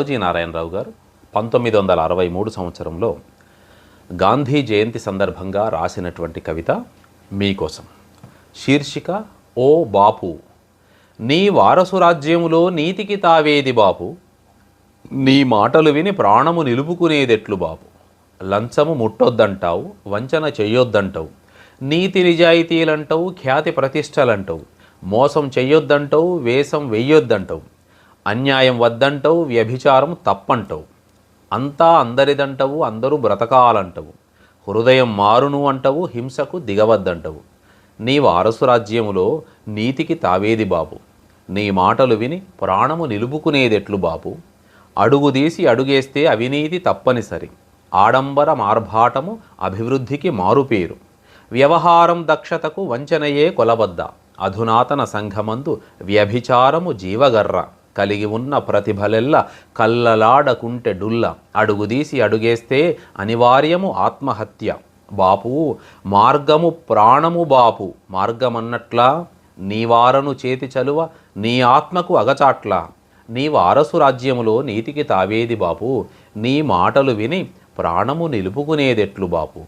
G Narayana Rao గారు 1963 సంవత్సరంలో గాంధీ జయంతి సందర్భంగా రాసినటువంటి కవిత మీకోసం. శీర్షిక ఓ బాపు, నీ వారసు రాజ్యములో నీతికి తావేది బాపు, నీ మాటలు విని ప్రాణము నిలుపుకునేదెట్లు బాపు. లంచము ముట్టొద్దంటావు, వంచన చెయ్యొద్దంటావు, నీతి నిజాయితీలంటావు, ఖ్యాతి ప్రతిష్టలంటావు, మోసం చెయ్యొద్దంటావు, వేషం వెయ్యొద్దంటావు, అన్యాయం వద్దంటావు, వ్యభిచారం తప్పంటావు, అంతా అందరిదంటావు, అందరూ బ్రతకాలంటావు, హృదయం మారును అంటావు, హింసకు దిగవద్దంటావు. నీ వారసు రాజ్యములో నీతికి తావేది బాపు, నీ మాటలు విని ప్రాణము నిలుపుకునేదెట్లు బాపు. అడుగుదీసి అడుగేస్తే అవినీతి తప్పనిసరి, ఆడంబర మార్భాటము అభివృద్ధికి మారుపేరు, వ్యవహారం దక్షతకు వంచనయే కొలబద్ద, అధునాతన సంఘమందు వ్యభిచారము జీవగర్ర, కలిగి ఉన్న ప్రతిభలెల్ల కల్లలాడకుంటె డుల్ల, అడుగుదీసి అడుగేస్తే అనివార్యము ఆత్మహత్య. బాపు మార్గము ప్రాణము బాపు, మార్గమన్నట్లా నీ వారను చేతి చలువ, నీ ఆత్మకు అగచాట్లా. నీ వారసు రాజ్యములో నీతికి తావేది బాపు, నీ మాటలు విని ప్రాణము నిలుపుకునేదెట్లు బాపు.